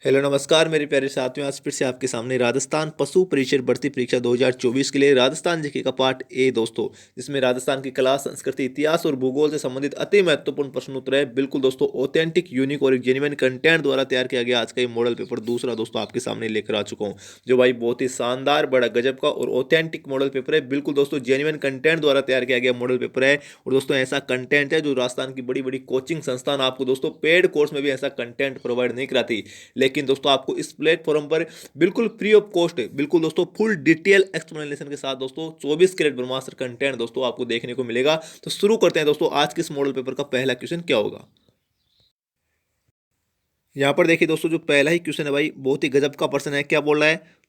Hello नमस्कार मेरे प्यारे साथियों। आज फिर से आपके सामने राजस्थान पशु परिक्षर भर्ती परीक्षा 2024 के लिए राजस्थान जीके का पार्ट ए दोस्तों, जिसमें राजस्थान की कला, संस्कृति, इतिहास और भूगोल से संबंधित अति महत्वपूर्ण प्रश्न उत्तर है। बिल्कुल दोस्तों, ऑथेंटिक, यूनिक और एक जेन्युइन कंटेंट द्वारा तैयार किया गया आज का ये मॉडल पेपर दूसरा दोस्तों आपके सामने लेकर आ चुका हूँ, जो भाई बहुत ही शानदार, बड़ा गजब का और ऑथेंटिक मॉडल पेपर है। बिल्कुल दोस्तों, जेन्युइन कंटेंट द्वारा तैयार किया गया मॉडल पेपर है। और दोस्तों ऐसा कंटेंट है जो राजस्थान की बड़ी बड़ी कोचिंग संस्थान आपको दोस्तों पेड कोर्स में भी ऐसा कंटेंट प्रोवाइड नहीं कराती, लेकिन दोस्तों आपको इस प्लेटफॉर्म पर बिल्कुल फ्री ऑफ कॉस्ट, बिल्कुल दोस्तों फुल डिटेल एक्सप्लेनेशन के साथ दोस्तों 24 कैरेट ब्रह्मास्त्र कंटेंट दोस्तों आपको देखने को मिलेगा। तो शुरू करते हैं दोस्तों, आज के इस मॉडल पेपर का पहला क्वेश्चन क्या होगा। यहां पर देखिए दोस्तों, जो पहला ही क्वेश्चन है भाई, बहुत ही गजब का प्रश्न है। क्या बोल रहा है,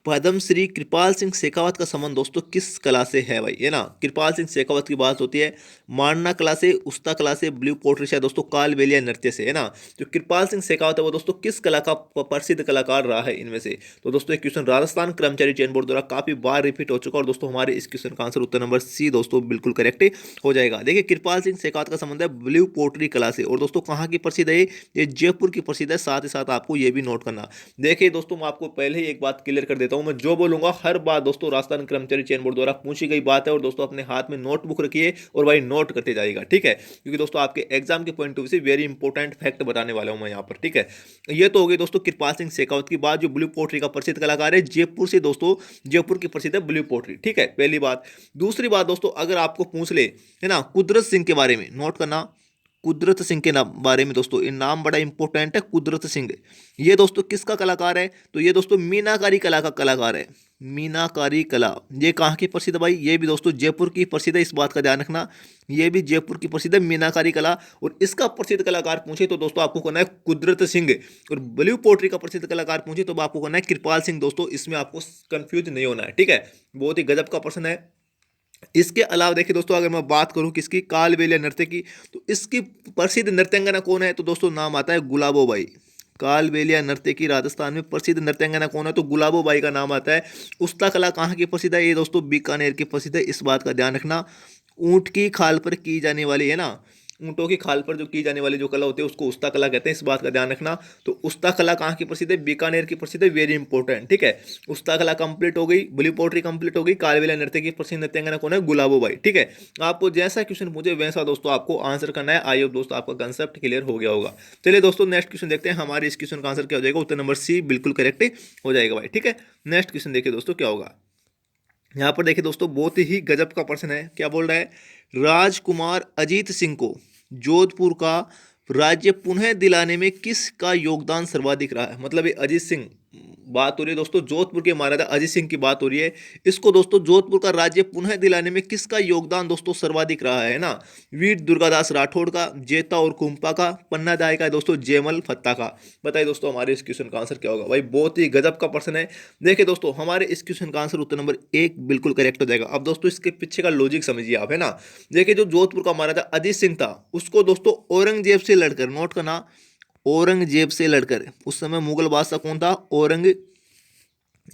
पद्म श्री कृपाल सिंह शेखावत का संबंध दोस्तों किस कला से है भाई, है ना। कृपाल सिंह शेखावत की बात होती है मांडना कला से, उस्ता कला से, ब्लू पोट्री से, दोस्तों कालबेलिया नृत्य से, है ना। जो कृपाल सिंह शेखावत है वो दोस्तों किस कला का प्रसिद्ध कलाकार रहा है इनमें से। तो दोस्तों ये क्वेश्चन राजस्थान कर्मचारी चयन बोर्ड द्वारा काफी बार रिपीट हो चुका है। और दोस्तों हमारे इस क्वेश्चन का आंसर उत्तर नंबर सी दोस्तों बिल्कुल करेक्ट हो जाएगा। देखिए, कृपाल सिंह शेखावत का संबंध है ब्लू पोट्री कला से। और दोस्तों कहाँ की प्रसिद्ध है ये जयपुर की प्रसिद्ध है। साथ ही साथ आपको ये भी नोट करना। देखिए दोस्तों, मैं आपको पहले ही एक बात क्लियर कर देता हूं, मैं जो बोलूंगा हर बात दोस्तों राजस्थान कर्मचारी चयन बोर्ड द्वारा पूछी गई बात है। और दोस्तों अपने हाथ में नोटबुक रखिए और भाई नोट करते जाएगा, ठीक है, क्योंकि दोस्तों आपके एग्जाम के पॉइंट ऑफ व्यू से वेरी इंपॉर्टेंट फैक्ट बताने वाला हूं मैं यहां पर, ठीक है। ये तो हो गई दोस्तों कृपाल सिंह शेखावत की बात, जो ब्लू पोट्री का प्रसिद्ध कलाकार है जयपुर से दोस्तों, जयपुर की प्रसिद्ध है ब्लू पोट्री, ठीक है, पहली बात। दूसरी बात दोस्तों, अगर आपको पूछ ले, है ना, कुदरत सिंह के बारे में, नोट करना, कुदरत सिंह के नाम बारे में दोस्तों, ये नाम बड़ा इंपॉर्टेंट है, कुदरत सिंह। ये दोस्तों किसका कलाकार है, तो ये दोस्तों मीनाकारी कला का कलाकार है। मीनाकारी कला ये कहाँ की प्रसिद्ध भाई, ये भी दोस्तों जयपुर की प्रसिद्ध है, इस बात का ध्यान रखना। ये भी जयपुर की प्रसिद्ध है मीनाकारी कला। और इसका प्रसिद्ध कलाकार पूछे तो दोस्तों आपको कहना है कुदरत सिंह। और ब्लू पोट्री का प्रसिद्ध कलाकार पूछे तो आपको कहना है कृपाल सिंह दोस्तों। इसमें आपको कंफ्यूज नहीं होना है, ठीक है। बहुत ही गजब का प्रश्न है। इसके अलावा देखिए दोस्तों, अगर मैं बात करूं किसकी, कालबेलिया नृत्य की, तो इसकी प्रसिद्ध नृत्यांगना कौन है, तो दोस्तों नाम आता है गुलाबो बाई। कालबेलिया नृत्य की राजस्थान में प्रसिद्ध नृत्यांगना कौन है, तो गुलाबो बाई का नाम आता है। उस्ता कला कहाँ की प्रसिद्ध है, ये दोस्तों बीकानेर की प्रसिद्ध है, इस बात का ध्यान रखना। ऊंट की खाल पर की जाने वाली, है ना, ऊंटों की खाल पर जो की जाने वाली जो कला होती है उसको उस्ता कला कहते हैं, इस बात का ध्यान रखना। तो उस्ता कला कहाँ की प्रसिद्ध है, बीकानेर की प्रसिद्ध है, वेरी इंपॉर्टेंट, ठीक है। उस्ता कला कंप्लीट हो गई, ब्लू पोट्री कंप्लीट हो गई, कालबेलिया नृत्य की प्रसिद्ध नृत्यांगना कौन है, गुलाबो बाई, ठीक है। आपको जैसा क्वेश्चन पूछे वैसा दोस्तों आपको आंसर करना है। आई होप दोस्तों आपका कंसेप्ट क्लियर हो गया होगा। चलिए दोस्तों नेक्स्ट क्वेश्चन देखते हैं। हमारे इस क्वेश्चन का आंसर क्या हो जाएगा, उत्तर नंबर सी बिल्कुल करेक्ट हो जाएगा भाई, ठीक है। नेक्स्ट क्वेश्चन देखिए दोस्तों क्या होगा। यहाँ पर देखिए दोस्तों, बहुत ही गजब का प्रश्न है। क्या बोल रहा है, राजकुमार अजीत सिंह को जोधपुर का राज्य पुनः दिलाने में किसका योगदान सर्वाधिक रहा है। मतलब ये अजीत सिंह बात हो रही है दोस्तों, जोधपुर के महाराजा अजीत सिंह की बात हो रही है। इसको दोस्तों जोधपुर का राज्य पुनः दिलाने में किसका योगदान दोस्तों सर्वाधिक रहा है ना। वीर दुर्गादास राठौड़ का, जेता और कुंपा का, पन्ना दाई का, दोस्तों जयमल फत्ता का। बताइए दोस्तों हमारे इस क्वेश्चन का आंसर क्या होगा भाई। बहुत ही गजब का प्रश्न है। देखिए दोस्तों, हमारे इस क्वेश्चन का आंसर उत्तर नंबर एक बिल्कुल करेक्ट हो जाएगा। अब दोस्तों इसके पीछे का लॉजिक समझिए आप, है ना। देखिए, जो जोधपुर का महाराजा अजीत सिंह था, उसको दोस्तों औरंगजेब से लड़कर, नोट करना, औरंगजेब से लड़कर, उस समय मुगल बादशाह कौन था,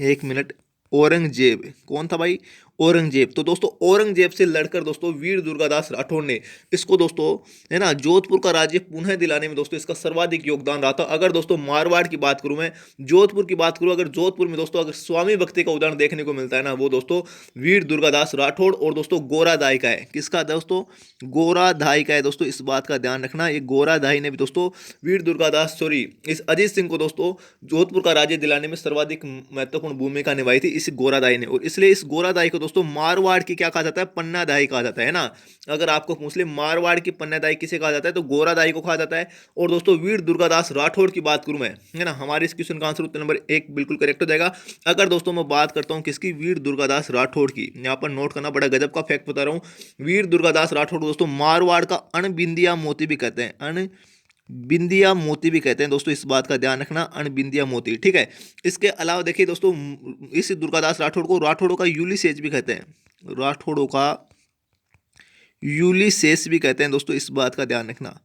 एक मिनट, औरंगजेब कौन था भाई, औरंगजेब। तो दोस्तों औरंगजेब से लड़कर दोस्तों वीर दुर्गादास राठौड़ ने इसको दोस्तों, है ना, जोधपुर का राज्य पुनः दिलाने में दोस्तों इसका सर्वाधिक योगदान रहा था। अगर दोस्तों मारवाड़ की बात करूं, मैं जोधपुर की बात करूं, अगर जोधपुर में दोस्तों अगर स्वामी भक्ति का उदाहरण देखने को मिलता है ना, वो दोस्तों वीर दुर्गादास राठौड़ और दोस्तों गोरादाई का है। किसका दोस्तों, गोरादाई का है दोस्तों, इस बात का ध्यान रखना। ये गोरादाई ने भी दोस्तों वीर दुर्गादास, सॉरी, इस अजीत सिंह को दोस्तों जोधपुर का राज्य दिलाने में सर्वाधिक महत्वपूर्ण भूमिका निभाई थी इस गोरादाई ने। और इसलिए इस गोरादाई को दोस्तों मारवाड़ की क्या कहा जाता है, पन्नादाई कहा जाता है ना। अगर आपको पूछ ले मारवाड़ की पन्नादाई किसे कहा जाता है, तो गोरादाई को कहा जाता है। और दोस्तों वीर दुर्गादास राठौड़ की बात करूं मैं, है ना, हमारे इस क्वेश्चन का आंसर उत्तर नंबर एक बिल्कुल करेक्ट हो जाएगा। अगर दोस्तों मैं बात करता हूं किसकी, वीर दुर्गादास राठौड़ की, यहां पर नोट करना, बड़ा गजब का फैक्ट बता रहा हूं। वीर दुर्गादास राठौड़ दोस्तों मारवाड़ का अणबिंदिया मोती भी कहते हैं, बिंदिया मोती भी कहते हैं दोस्तों, इस बात का ध्यान रखना, अणबिंदिया मोती, ठीक है। इसके अलावा देखिए दोस्तों, इस दुर्गादास राठौड़ को राठौड़ों का यूलिसेज भी कहते हैं, राठौड़ों का यूलिसेस भी कहते हैं दोस्तों, इस बात का ध्यान रखना।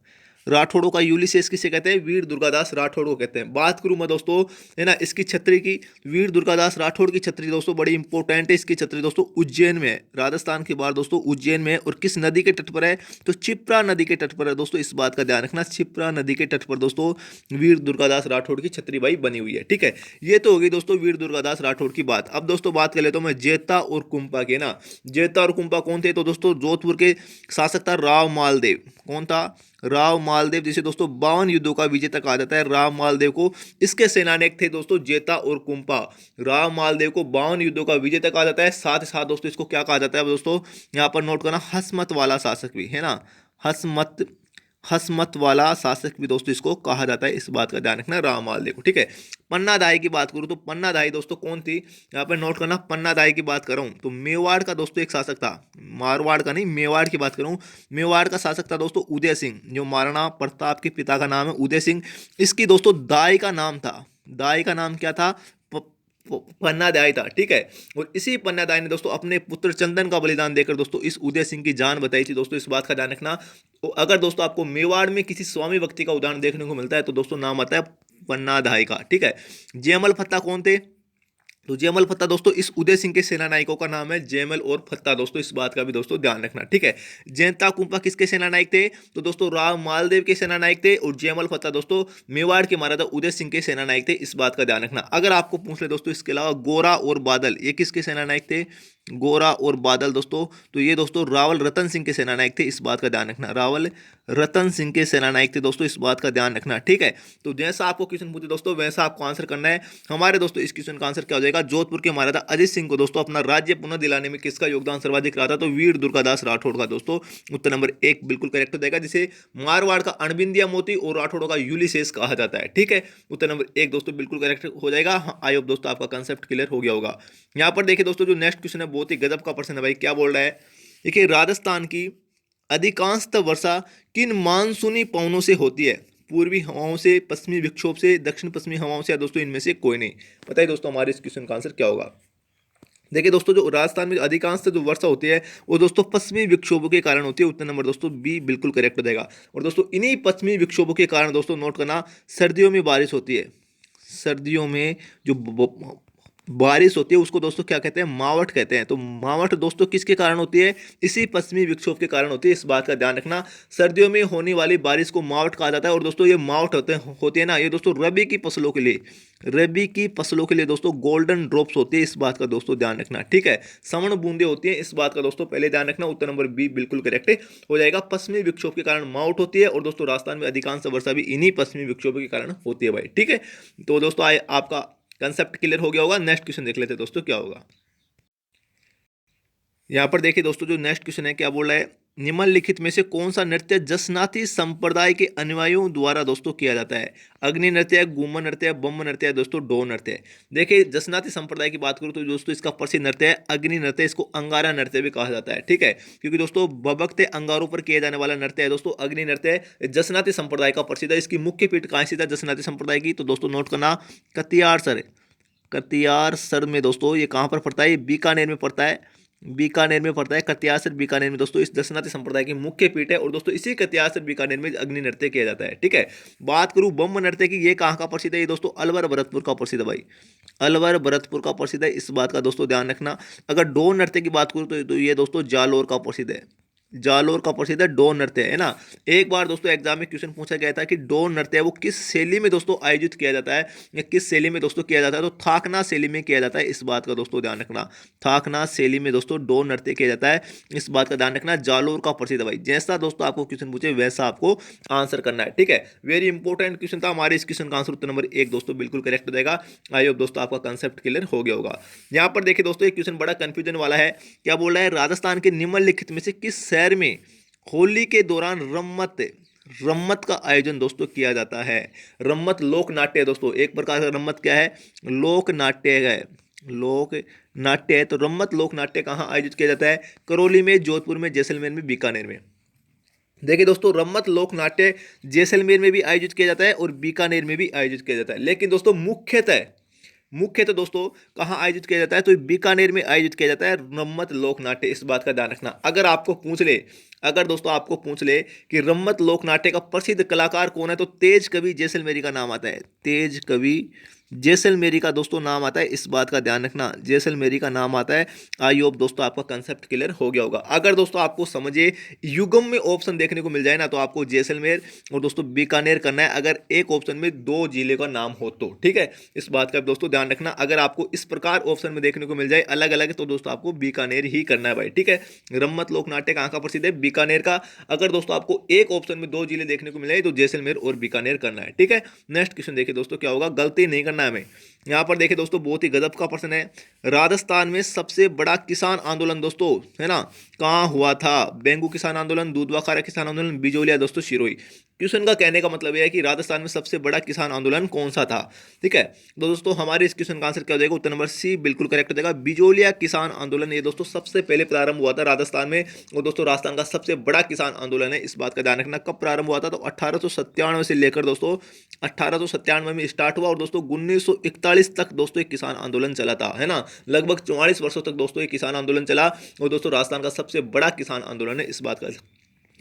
राठौड़ों का यूलिसेस किसे कहते हैं? वीर दुर्गादास राठौड़ को कहते हैं। बात करूं मैं दोस्तों, है ना, इसकी छतरी की, वीर दुर्गादास राठौड़ की छतरी दोस्तों बड़ी इंपॉर्टेंट है। इसकी छतरी दोस्तों उज्जैन में है, राजस्थान के बाहर दोस्तों उज्जैन में है। और किस नदी के तट पर है? तो क्षिप्रा नदी के तट पर है दोस्तों, इस बात का ध्यान रखना। क्षिप्रा नदी के तट पर दोस्तों वीर दुर्गादास राठौड़ की छतरी भाई बनी हुई है। ठीक है, ये तो होगी दोस्तों वीर दुर्गादास राठौड़ की बात। अब दोस्तों बात कर लेता हूं मैं जेता और कुंपा की, ना। जेता और कुंपा कौन थे? तो दोस्तों जोधपुर के शासक था राव मालदेव। कौन था? राव मालदेव, जिसे दोस्तों 52 युद्धों का विजेता कहा जाता है, राव मालदेव को। इसके सेनानायक थे दोस्तों जेता और कुंपा। राव मालदेव को 52 युद्धों का विजेता कहा जाता है। साथ ही साथ दोस्तों इसको क्या कहा जाता है दोस्तों, यहाँ पर नोट करना, हसमत वाला शासक भी है ना। हसमत हसमत वाला शासक भी दोस्तों इसको कहा जाता है, इस बात का ध्यान रखना राव मालदेव को। ठीक है, पन्नादाई की बात करूं तो पन्नादाई दोस्तों कौन थी? यहाँ पे नोट करना, पन्नादाई की बात कर रहा हूं तो मेवाड़ का दोस्तों एक शासक था, मारवाड़ का नहीं, मेवाड़ की बात करूं। मेवाड़ का शासक था दोस्तों उदय सिंह, जो महाराणा प्रताप के पिता का नाम है उदय सिंह। इसकी दोस्तों दाई का नाम था, दाई का नाम क्या था? पन्नादाई था। ठीक है, और इसी पन्नादाई ने दोस्तों अपने पुत्र चंदन का बलिदान देकर दोस्तों इस उदय सिंह की जान बताई थी दोस्तों, इस बात का ध्यान रखना। तो अगर दोस्तों आपको मेवाड़ में किसी स्वामी व्यक्ति का उदाहरण देखने को मिलता है तो दोस्तों नाम आता है पन्नादाई का। ठीक है, जयमल फत्ता कौन थे? तो जयमल फत्ता दोस्तों इस उदय सिंह के सेना नायकों का नाम है जयमल और फत्ता दोस्तों, इस बात का भी दोस्तों ध्यान रखना। ठीक है, जयंता कुंपा किसके सेना नायक थे? तो दोस्तों राव मालदेव के सेना नायक थे। और जयमल फत्ता दोस्तों मेवाड़ के महाराजा उदय सिंह के सेना नायक थे, इस बात का ध्यान रखना। अगर आपको पूछ ले दोस्तों इसके अलावा गोरा और बादल, ये किसके सेना नायक थे? गोरा और बादल दोस्तों, तो ये दोस्तों रावल रतन सिंह के सेना नायक थे, इस बात का ध्यान रखना। रावल रतन सिंह के सेना नायक थे दोस्तों, इस बात का ध्यान रखना। ठीक है, तो जैसा आपको क्वेश्चन पूछे दोस्तों वैसा आपको आंसर करना है। हमारे दोस्तों इस क्वेश्चन का आंसर क्या हो जाएगा? जोधपुर के महाराजा अजित सिंह को दोस्तों अपना राज्य पुनः दिलाने में किसका योगदान सर्वाधिक रहा था? तो वीर दुर्गादास राठौड़ का दोस्तों। उत्तर नंबर 1 बिल्कुल करेक्ट हो जाएगा, जिसे मारवाड़ का अणबिंदिया मोती और राठौड़ों का यूलिसेस कहा जाता है। ठीक है, उत्तर नंबर 1 दोस्तों बिल्कुल करेक्ट हो जाएगा। आई होप दोस्तों आपका कंसेप्ट क्लियर हो गया होगा। यहाँ पर देखिए दोस्तों जो नेक्स्ट क्वेश्चन है बहुत ही गजब का प्रश्न है भाई, क्या बोल रहा है? देखिए, राजस्थान की अधिकांशतः वर्षा किन मानसूनी पवनों से होती है? पूर्वी हवाओं से, पश्चिमी विक्षोभ से, दक्षिण पश्चिमी हवाओं से, या दोस्तों इनमें से कोई नहीं? बताइए दोस्तों हमारे इस क्वेश्चन का आंसर क्या होगा? देखिए दोस्तों जो राजस्थान में अधिकांश जो वर्षा होती है वो दोस्तों पश्चिमी विक्षोभों के कारण होती है। उत्तर नंबर दोस्तों बी बिल्कुल करेक्ट हो जाएगा। और दोस्तों इन्हीं पश्चिमी विक्षोभों के कारण दोस्तों नोट करना, सर्दियों में बारिश होती है। सर्दियों में जो बारिश होती है उसको दोस्तों क्या कहते हैं? मावठ कहते हैं। तो मावठ दोस्तों किसके कारण होती है? इसी पश्चिमी विक्षोभ के कारण होती है, इस बात का ध्यान रखना। सर्दियों में होने वाली बारिश को मावठ कहा जाता है। और दोस्तों ये मावठ होती है ना, ये दोस्तों रबी की फसलों के लिए, रबी की फसलों के लिए दोस्तों गोल्डन ड्रॉप्स होती है, इस बात का दोस्तों ध्यान रखना। ठीक है, सवर्ण बूंदे होती है, इस बात का दोस्तों पहले ध्यान रखना। उत्तर नंबर बी बिल्कुल करेक्ट हो जाएगा। पश्चिमी विक्षोभ के कारण मावठ होती है। और दोस्तों राजस्थान में अधिकांश वर्षा भी इन्हीं पश्चिमी विक्षोभ के कारण होती है भाई। ठीक है, तो दोस्तों आपका कंसेप्ट क्लियर हो गया होगा। नेक्स्ट क्वेश्चन देख लेते हैं दोस्तों क्या होगा। यहाँ पर देखिए दोस्तों जो नेक्स्ट क्वेश्चन है क्या बोल रहा है? निम्नलिखित में से कौन सा नृत्य जसनाती संप्रदाय के अनुयायियों द्वारा दोस्तों किया जाता है? अग्नि नृत्य, घूमर नृत्य, बम नृत्य, दोस्तों डो नृत्य। देखिए जसनाती संप्रदाय की बात करूँ तो दोस्तों इसका प्रसिद्ध नृत्य है अग्नि नृत्य, इसको अंगारा नृत्य भी कहा जाता है। ठीक है, क्योंकि दोस्तों बबकते अंगारों पर किए जाने वाला नृत्य है दोस्तों अग्नि नृत्य, जसनाती संप्रदाय का प्रसिद्ध है। इसकी मुख्य पीठ कहाँ स्थित है जसनाती संप्रदाय की? तो दोस्तों नोट करना, कतियार सर, कतियार सर में दोस्तों ये कहाँ पर पड़ता है? ये बीकानेर में पड़ता है, बीकानेर में पड़ता है। कतियासर बीकानेर में दोस्तों इस दशनाती संप्रदाय की मुख्य पीठ है। और दोस्तों इसी कतियासर बीकानेर में अग्नि नृत्य किया जाता है। ठीक है, बात करूं बम नृत्य की, ये कहाँ का प्रसिद्ध है? ये दोस्तों अलवर भरतपुर का प्रसिद्ध है भाई, अलवर भरतपुर का प्रसिद्ध है, इस बात का दोस्तों ध्यान रखना। अगर डो नृत्य की बात करूं तो ये दोस्तों जालोर का प्रसिद्ध है, जालोर का प्रसिद्ध है डो नृत्य, है ना। एक बार दोस्तों एग्जाम में क्वेश्चन पूछा गया था कि डो नृत्य है वो किस शैली में दोस्तों आयोजित किया जाता है, या किस शैली में दोस्तों किया जाता है? तो थाकना शैली में किया जाता है, इस बात का दोस्तों ध्यान रखना। थाकना शैली में दोस्तों डो नृत्य किया जाता है, इस बात का ध्यान रखना। जालोर का प्रसिद्ध है भाई। जैसा दोस्तों आपको क्वेश्चन पूछे वैसा आपको आंसर करना है। ठीक है, वेरी इंपॉर्टेंट क्वेश्चन था। हमारे इस क्वेश्चन का आंसर उत्तर नंबर 1 दोस्तों बिल्कुल करेक्ट हो जाएगा। आई होप दोस्तों आपका कंसेप्ट क्लियर हो गया होगा। यहाँ पर देखिए दोस्तों एक क्वेश्चन बड़ा कंफ्यूजन वाला है, क्या बोल रहा है? राजस्थान के निम्नलिखित में से किस शहर में होली के दौरान रम्मत रम्मत का आयोजन दोस्तों किया जाता है? रम्मत लोक नाट्य है दोस्तों, एक प्रकार का रम्मत क्या है? लोक नाट्य है, लोक नाट्य है। तो रम्मत लोक नाट्य कहाँ आयोजित किया जाता है? करौली में, जोधपुर में, जैसलमेर में, बीकानेर में। देखिए दोस्तों रम्मत लोक नाट्य जैसलमेर में भी आयोजित किया जाता है और बीकानेर में भी आयोजित किया जाता है। लेकिन दोस्तों मुख्यतः दोस्तों कहाँ आयोजित किया जाता है? तो बीकानेर में आयोजित किया जाता है रम्मत लोक नाट्य, इस बात का ध्यान रखना। अगर आपको पूछ ले अगर दोस्तों आपको पूछ ले कि रम्मत लोक नाट्य का प्रसिद्ध कलाकार कौन है, तो तेज कवि जैसलमेरी का नाम आता है। तेज कवि जैसलमेरी का दोस्तों नाम आता है, इस बात का ध्यान रखना, जैसलमेरी का नाम आता है। आई होप दोस्तों आपका कंसेप्ट क्लियर हो गया होगा। अगर दोस्तों आपको समझे युगम में ऑप्शन देखने को मिल जाए ना, तो आपको जैसलमेर और दोस्तों बीकानेर करना है, अगर एक ऑप्शन में दो जिले का नाम हो तो, ठीक है। इस बात का दोस्तों ध्यान रखना। अगर आपको इस प्रकार ऑप्शन में देखने को मिल जाए अलग अलग, तो दोस्तों आपको बीकानेर ही करना है भाई, ठीक है। रम्मत लोक नाट्य कहाँ का प्रसिद्ध है? बीकानेर का। अगर दोस्तों आपको एक ऑप्शन में दो जिले देखने को मिले तो जैसलमेर और बीकानेर करना है, ठीक है। नेक्स्ट क्वेश्चन देखिए दोस्तों क्या होगा, गलती नहीं करना है हमें। यहाँ पर देखिए दोस्तों बहुत ही गजब का प्रश्न है। राजस्थान में सबसे बड़ा किसान आंदोलन दोस्तों, है ना, कहाँ हुआ था? बेंगू किसान आंदोलन, दूधवा खारा किसान आंदोलन, बिजोलिया दोस्तों सिरोही। क्वेश्चन का कहने का मतलब यह है कि राजस्थान में सबसे बड़ा किसान आंदोलन कौन सा था, ठीक है। तो दोस्तों हमारे इस क्वेश्चन का आंसर क्या हो जाएगा? उत्तर नंबर सी बिल्कुल करेक्ट हो जाएगा। बिजोलिया किसान आंदोलन ये दोस्तों सबसे पहले प्रारंभ हुआ था राजस्थान में, और दोस्तों राजस्थान का सबसे बड़ा किसान आंदोलन है, इस बात का ध्यान रखना। कब प्रारंभ हुआ था? तो 1897 से लेकर दोस्तों 1897 में स्टार्ट हुआ, और दोस्तों 1941 तक दोस्तों एक किसान आंदोलन चला था, है ना। लगभग 44 वर्षों तक दोस्तों एक किसान आंदोलन चला, और दोस्तों राजस्थान का सबसे बड़ा किसान आंदोलन है, इस बात का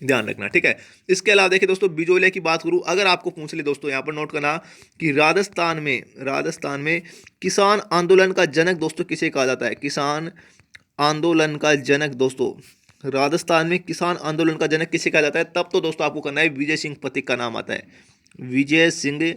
ध्यान रखना, ठीक है। इसके अलावा देखिए दोस्तों बिजोलिया की बात करूं, अगर आपको पूछ ले दोस्तों, यहां पर नोट करना कि राजस्थान में किसान आंदोलन का जनक दोस्तों किसे कहा जाता है? किसान आंदोलन का जनक दोस्तों, राजस्थान में किसान आंदोलन का जनक किसे कहा जाता है? तब तो दोस्तों आपको करना है विजय सिंह पथिक का नाम आता है। विजय सिंह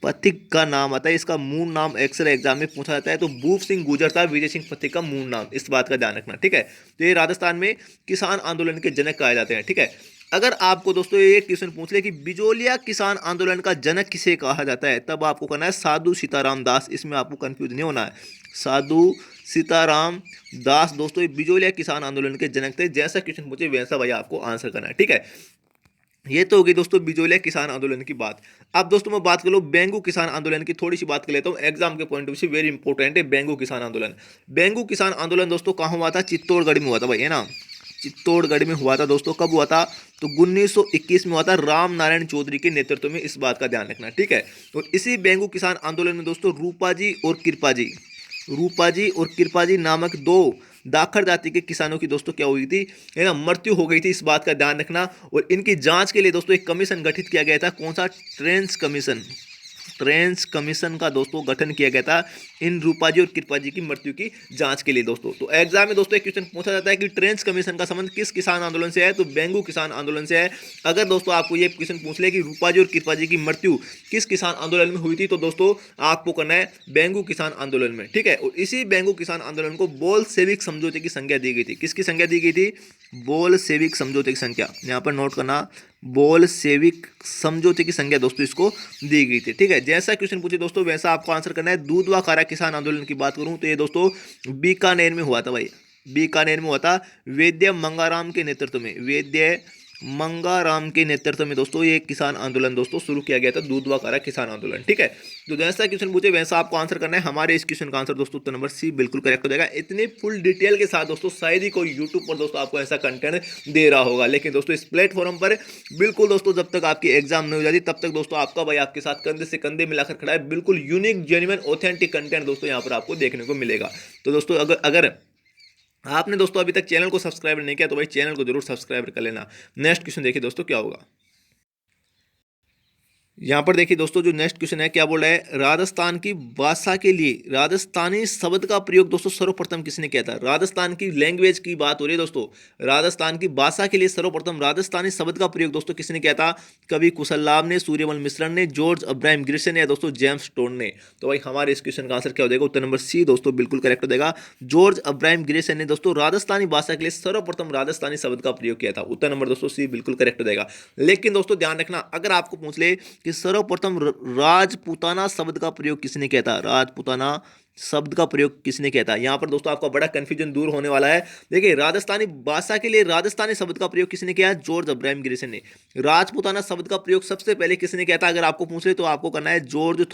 पथिक का नाम आता है। इसका मूल नाम एक्सरे एग्जाम में पूछा जाता है, तो भूप सिंह गुजर था विजय सिंह पथिक का मूल नाम, इस बात का ध्यान रखना, ठीक है। तो ये राजस्थान में किसान आंदोलन के जनक कहे जाते हैं, ठीक है। अगर आपको दोस्तों ये क्वेश्चन पूछ ले कि बिजोलिया किसान आंदोलन का जनक किसे कहा जाता है, तब आपको करना है साधु सीताराम दास, इसमें आपको कंफ्यूज नहीं होना है। साधु सीताराम दास दोस्तों ये बिजोलिया किसान आंदोलन के जनक थे। जैसा क्वेश्चन पूछे वैसा भाई आपको आंसर करना है, ठीक है। ये तो होगी दोस्तों बिजोलिया किसान आंदोलन की बात। अब दोस्तों मैं बात कर लो बेंगू किसान आंदोलन की, थोड़ी सी बात कर लेता हूँ, एग्जाम के पॉइंट ऑफ व्यू से वेरी इंपॉर्टेंट है बेंगू किसान आंदोलन। बेंगू किसान आंदोलन दोस्तों कहाँ हुआ था? चित्तौड़गढ़ में हुआ था भाई, है ना। चित्तौड़गढ़ में हुआ था दोस्तों। कब हुआ था? तो 1921 में हुआ था, राम नारायण चौधरी के नेतृत्व में, इस बात का ध्यान रखना, ठीक है। और इसी बेंगू किसान आंदोलन में दोस्तों रूपा जी और कृपा जी नामक दो दाखर जाति के किसानों की दोस्तों क्या हुई थी, है ना, मृत्यु हो गई थी, इस बात का ध्यान रखना। और इनकी जांच के लिए दोस्तों एक कमीशन गठित किया गया था, कौन सा? ट्रेंस कमीशन का दोस्तों गठन किया गया था इन रूपा जी और कृपा जी की मृत्यु की जांच के लिए दोस्तों। तो एग्जाम में दोस्तों एक क्वेश्चन पूछा जाता है कि ट्रेंस कमीशन का संबंध किस किसान आंदोलन से है, तो बेंगू किसान आंदोलन से है। अगर दोस्तों आपको ये क्वेश्चन पूछ ले कि रूपा जी और कृपा जी की मृत्यु किस किसान आंदोलन में हुई थी, तो दोस्तों आपको करना है बेंगू किसान आंदोलन में, ठीक है। और इसी बेंगू किसान आंदोलन को बोल सेविक समझौते की संज्ञा दी गई थी। किसकी संज्ञा दी गई थी? बोल सेविक समझौते की संख्या, यहाँ पर नोट करना, बोल सेविक समझौते की संज्ञा दोस्तों इसको दी गई थी, ठीक है। जैसा क्वेश्चन पूछे दोस्तों वैसा आपको आंसर करना है। दूधवा खारा किसान आंदोलन की बात करूं तो ये दोस्तों बीकानेर में हुआ था भाई, बीकानेर में हुआ था, वैद्य मंगाराम के नेतृत्व में, वैद्य मंगाराम के नेतृत्व में दोस्तों ये किसान आंदोलन दोस्तों शुरू किया गया था, दूधवा खारा किसान आंदोलन, ठीक है। तो जैसा क्वेश्चन पूछे वैसा आपको आंसर करना है। हमारे इस क्वेश्चन का आंसर दोस्तों उत्तर नंबर सी बिल्कुल करेक्ट हो जाएगा। इतनी फुल डिटेल के साथ दोस्तों शायद ही कोई यूट्यूब पर दोस्तों आपको ऐसा कंटेंट दे रहा होगा, लेकिन दोस्तों इस प्लेटफॉर्म पर बिल्कुल दोस्तों जब तक आपकी एग्जाम नहीं हो जाती तब तक दोस्तों आपका भाई आपके साथ कंधे से कंधे मिलाकर खड़ा है। बिल्कुल यूनिक जेन्युइन ऑथेंटिक कंटेंट दोस्तों यहाँ पर आपको देखने को मिलेगा। तो दोस्तों अगर आपने दोस्तों अभी तक चैनल को सब्सक्राइब नहीं किया तो भाई चैनल को जरूर सब्सक्राइब कर लेना। नेक्स्ट क्वेश्चन देखिए दोस्तों क्या होगा। यहाँ पर देखिए दोस्तों जो नेक्स्ट क्वेश्चन है क्या बोल रहा है, राजस्थान की भाषा के लिए राजस्थानी शब्द का प्रयोग दोस्तों सर्वप्रथम किसने किया था? राजस्थान की लैंग्वेज की बात हो रही है दोस्तों, राजस्थान की भाषा के लिए सर्वप्रथम राजस्थानी शब्द का प्रयोग दोस्तों किसने किया था? कवि कुशललाभ ने, सूर्यमल मिश्रण ने, जॉर्ज अब्राहम ग्रिसन या दोस्तों जेम्स टोन ने। तो भाई हमारे इस क्वेश्चन का आंसर क्या हो जाएगा? उत्तर नंबर सी दोस्तों बिल्कुल करेक्ट हो जाएगा। जॉर्ज अब्राहम ग्रिसन ने दोस्तों राजस्थानी भाषा के लिए सर्वप्रथम राजस्थानी शब्द का प्रयोग किया था। उत्तर नंबर दोस्तों सी बिल्कुल करेक्ट हो जाएगा। लेकिन दोस्तों ध्यान रखना, अगर आपको पूछ ले कि सर्वप्रथम राजपूताना शब्द का प्रयोग किसने किया था, राजपूताना शब्द का प्रयोग किसने किया था, यहां पर दोस्तों आपका बड़ा कंफ्यूजन दूर होने वाला है। देखिए राजस्थानी भाषा के लिए राजस्थानी शब्द का प्रयोग किसने किया? जॉर्ज अब्राहम ग्रिसन ने। राजपूताना शब्द का प्रयोग सबसे पहले किसने किया था अगर आपको पूछ ले तो आपको करना है जॉर्ज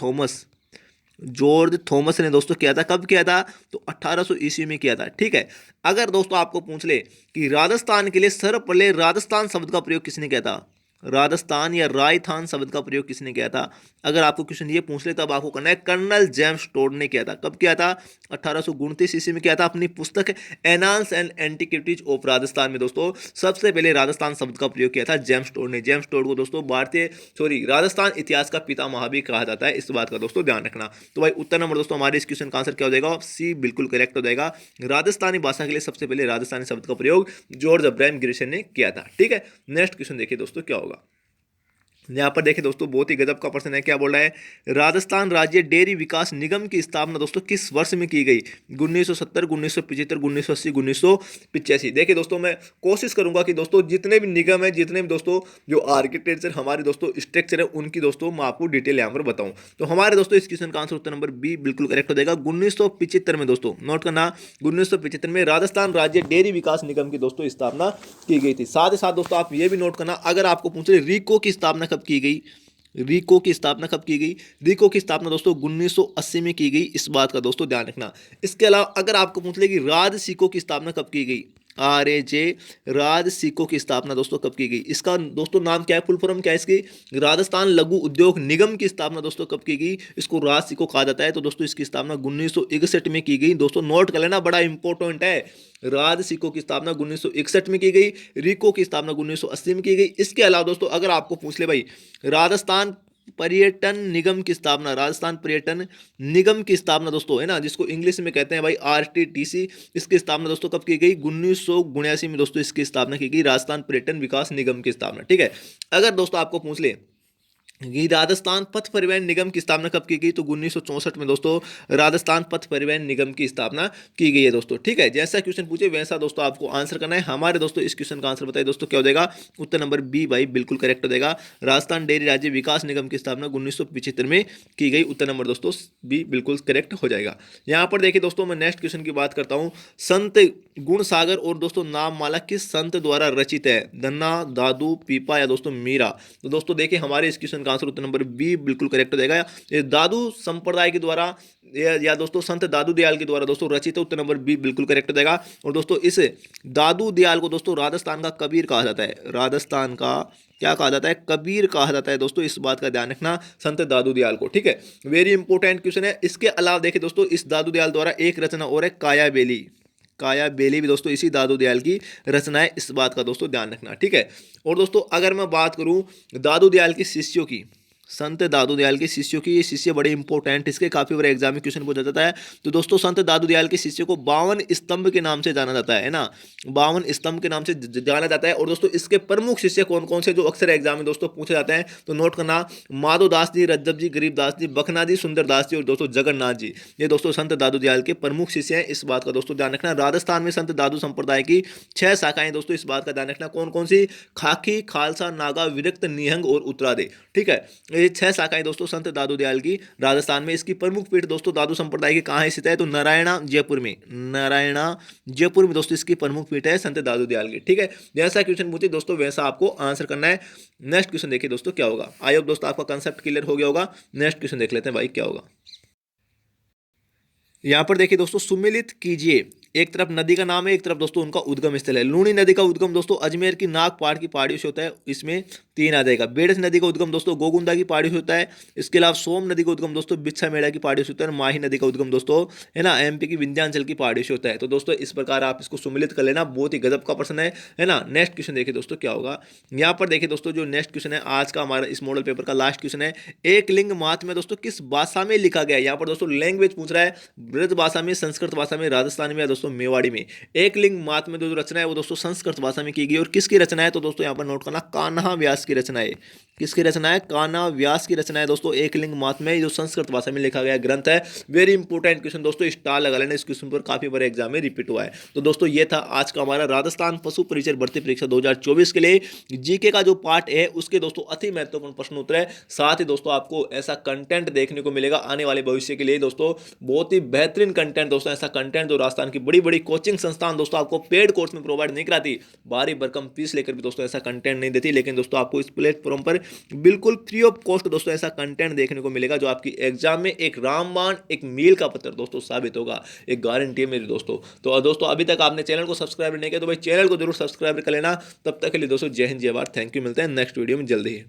थॉमस ने दोस्तों किया था। कब किया था? तो 1800 ईस्वी में किया था, ठीक है। अगर दोस्तों आपको पूछ ले कि राजस्थान के लिए सर्वपहले राजस्थान शब्द का प्रयोग किसने किया था, राजस्थान या राजस्थान शब्द का प्रयोग किसने किया था? अगर आपको क्वेश्चन ये पूछ ले तब आपको करना है, कर्नल जेम्स टोड ने किया था। कब किया था? 1829 ईस्वी में किया था। अपनी पुस्तक annals and antiquities of Rajasthan में दोस्तों सबसे पहले राजस्थान शब्द का प्रयोग किया था जेम्स टोड ने। जेम्स टोड को दोस्तों राजस्थान इतिहास का पितामह भी कहा जाता है, इस बात का दोस्तों ध्यान रखना। तो भाई उत्तर नंबर दोस्तों हमारे इस क्वेश्चन का आंसर क्या हो जाएगा? सी बिल्कुल करेक्ट हो जाएगा। राजस्थानी भाषा के लिए सबसे पहले राजस्थानी शब्द का प्रयोग जॉर्ज अब्राहम ग्रिशन ने किया था। ठीक है, नेक्स्ट क्वेश्चन देखिए दोस्तों क्या होगा। यहाँ पर देखिए दोस्तों बहुत ही गजब का प्रश्न है। क्या बोल रहा है? राजस्थान राज्य डेयरी विकास निगम की स्थापना दोस्तों किस वर्ष में की गई? 1970, 1975, 1980, 1985। देखिए दोस्तों मैं कोशिश करूंगा कि दोस्तों जितने भी निगम है, जितने भी दोस्तों जो आर्किटेक्चर हमारे दोस्तों स्ट्रक्चर है, उनकी दोस्तों मैं आपको डिटेल यहाँ पर बताऊं। तो हमारे दोस्तों इस क्वेश्चन का आंसर उत्तर नंबर बी बिल्कुल करेक्ट हो जाएगा। 1975 में दोस्तों नोट करना, 1975 में राजस्थान राज्य डेयरी विकास निगम की दोस्तों स्थापना की गई थी। साथ ही साथ दोस्तों आप ये भी नोट करना, अगर आपको पूछ रहे रीको की स्थापना कब की गई, रीको की स्थापना कब की गई? रीको की स्थापना दोस्तों 1980 में की गई, इस बात का दोस्तों ध्यान रखना। इसके अलावा अगर आपको पूछ ले कि राज सिको की स्थापना कब की गई, RAJ राज सिको की स्थापना दोस्तों कब की गई? इसका दोस्तों नाम क्या है, फुल फॉर्म क्या है इसकी? राजस्थान लघु उद्योग निगम की स्थापना दोस्तों कब की गई? इसको राज सिको कहा जाता है। तो दोस्तों इसकी स्थापना 1961 में की गई। दोस्तों नोट कर लेना, बड़ा इंपॉर्टेंट है। राज सिको की स्थापना 1961 में की गई, रिको की स्थापना 1980 में की गई। इसके अलावा दोस्तों अगर आपको पूछ ले भाई राजस्थान पर्यटन निगम की स्थापना, राजस्थान पर्यटन निगम की स्थापना दोस्तों है ना, जिसको इंग्लिश में कहते हैं भाई RTTC, इसकी स्थापना दोस्तों कब की गई? 1979 में दोस्तों इसकी स्थापना की गई, राजस्थान पर्यटन विकास निगम की स्थापना। ठीक है, अगर दोस्तों आपको पूछ ले ये राजस्थान पथ परिवहन निगम की स्थापना कब की गई, तो 1964 में दोस्तों राजस्थान पथ परिवहन निगम की स्थापना की गई है दोस्तों। ठीक है, जैसा क्वेश्चन पूछे वैसा दोस्तों आपको आंसर करना है। हमारे दोस्तों इस क्वेश्चन का आंसर बताइए दोस्तों क्या हो जाएगा? उत्तर नंबर बी भाई बिल्कुल करेक्ट हो जाएगा। राजस्थान डेयरी राज्य विकास निगम की स्थापना 1975 में की गई, उत्तर नंबर दोस्तों बी बिल्कुल करेक्ट हो जाएगा। यहाँ पर देखिए दोस्तों मैं नेक्स्ट क्वेश्चन की बात करता हूँ। संत गुण सागर और दोस्तों नाम माला किस संत द्वारा रचित है? धन्ना, दादू, पीपा या दोस्तों मीरा? तो दोस्तों देखिए हमारे इस क्वेश्चन आंसर उत्तर नंबर बी बिल्कुल करेक्ट हो जाएगा। ये दादू संप्रदाय के द्वारा या दोस्तों संत दादू दयाल के द्वारा दोस्तों रचित है, उत्तर नंबर बी बिल्कुल करेक्ट हो जाएगा। और दोस्तों इस दादू दयाल को दोस्तों राजस्थान का कबीर कहा जाता है। राजस्थान का क्या कहा जाता है? कबीर कहा जाता है दोस्तों, इस बात का ध्यान रखना संत दादू दयाल को। ठीक है, वेरी इंपॉर्टेंट क्वेश्चन है। इसके अलावा देखिए दोस्तों इस दादू दयाल द्वारा एक रचना और है काया बेली। काया बेली भी दोस्तों इसी दादू दयाल की रचना है, इस बात का दोस्तों ध्यान रखना। ठीक है, और दोस्तों अगर मैं बात करूं दादू दयाल के शिष्यों की, संत दादू दयाल के शिष्यों की, ये शिष्य बड़े इंपॉर्टेंट, इसके काफी बड़े एग्जाम में क्वेश्चन पूछा जाता है। तो दोस्तों संत दादू दयाल के शिष्य को 52 स्तंभ के नाम से जाना जाता है ना, 52 स्तंभ के नाम से जाना जाता है। और दोस्तों इसके प्रमुख शिष्य कौन कौन से जो अक्सर एग्जाम में दोस्तों पूछे जाते हैं, तो नोट करना, माधव दास जी, रज्जब जी, गरीबदास जी, बखना जी, सुंदरदास जी और दोस्तों जगन्नाथ जी, ये दोस्तों संत दादू दयाल के प्रमुख शिष्य हैं, इस बात का दोस्तों ध्यान रखना। राजस्थान में संत दादू संप्रदाय की 6 शाखाएं दोस्तों, इस बात का ध्यान रखना। कौन कौन सी? खाकी, खालसा, नागा, विरक्त, निहंग और उत्तरादे। ठीक है, ये 6 शाखाएं दोस्तों संत दादू दयाल की राजस्थान में। इसकी प्रमुख पीठ दोस्तों दादू संप्रदाय की कहाँ स्थित है? तो नारायणा जयपुर में, नारायणा जयपुर में दोस्तों इसकी प्रमुख पीठ है संत दादू दयाल की। ठीक है, जैसा क्वेश्चन पूछे दोस्तों वैसा आपको आंसर करना है। नेक्स्ट क्वेश्चन देखिए दोस्तों क्या होगा। आई होप दोस्तों आपका कंसेप्ट क्लियर हो गया होगा। नेक्स्ट क्वेश्चन देख लेते हैं भाई क्या होगा। यहाँ पर देखिए दोस्तों सुमिलित कीजिए, एक तरफ नदी का नाम है, एक तरफ दोस्तों उनका उद्गम स्थल है। लूणी नदी का उद्गम दोस्तों अजमेर की नाग पहाड़ की पहाड़ियों से होता है, इसमें 3 आ जाएगा। बेड़स नदी का उद्गम दोस्तों गोगुंदा की पहाड़ियों से होता है। इसके अलावा सोम नदी का उद्गम दोस्तों बिच्छा मेड़ा की पहाड़ियों से होता है। माही नदी का उद्गम दोस्तों है ना MP की विंध्याचल की पहाड़ियों से होता है। तो दोस्तों इस प्रकार आप इसको सुमिलित कर लेना, बहुत ही गजब का प्रश्न है ना। नेक्स्ट क्वेश्चन देखिए दोस्तों क्या होगा। यहाँ पर देखिए दोस्तों जो नेक्स्ट क्वेश्चन है आज का हमारा इस मॉडल पेपर का लास्ट क्वेश्चन है। एक लिंग मात में दोस्तों किस भाषा में लिखा गया है? यहाँ पर दोस्तों लैंग्वेज पूछ रहा है, ब्रज भाषा में, संस्कृत भाषा में, राजस्थानी में या दोस्तों मेवाड़ी में। एक लिंग मात में जो रचना है वो दोस्तों संस्कृत भाषा में की गई। और किसकी रचना है? तो दोस्तों यहाँ पर नोट करना, कान्हा व्यास की रचना है। किसकी रचना है? कान्हा व्यास की रचना है दोस्तों। एक लिंग मात में जो संस्कृत भाषा में लिखा गया ग्रंथ है। वेरी इंपॉर्टेंट क्वेश्चन दोस्तों, स्टार लगा लेना, इस क्वेश्चन पर काफी बड़े एग्जाम में रिपीट हुआ है। तो दोस्तों ये था आज का हमारा राजस्थान पशु परिचय भर्ती परीक्षा 2024 के लिए जीके का जो पार्ट है उसके दोस्तों अति महत्वपूर्ण प्रश्न उत्तर है। साथ ही दोस्तों आपको ऐसा कंटेंट देखने को मिलेगा आने वाले भविष्य के लिए दोस्तों, बहुत ही बेहतरीन कंटेंट दोस्तों, ऐसा कंटेंट जो राजस्थान की बड़ी बड़ी कोचिंग संस्थान दोस्तों आपको पेड कोर्स में प्रोवाइड नहीं कराती, भारी भरकम फीस लेकर भी दोस्तों ऐसा कंटेंट नहीं देती, लेकिन दोस्तों आपको इस प्लेटफॉर्म पर बिल्कुल फ्री ऑफ कॉस्ट दोस्तों ऐसा कंटेंट देखने को मिलेगा जो आपकी एग्जाम में एक रामबाण, एक मील का पत्थर दोस्तों साबित होगा, एक गारंटी है मेरी दोस्तों। तो दोस्तों अभी तक आपने चैनल को सब्सक्राइब नहीं किया तो भाई चैनल को जरूर सब्सक्राइब कर लेना। तब तक के लिए दोस्तों जय हिंद जय भारत, थैंक यू, मिलते हैं नेक्स्ट वीडियो में जल्दी ही।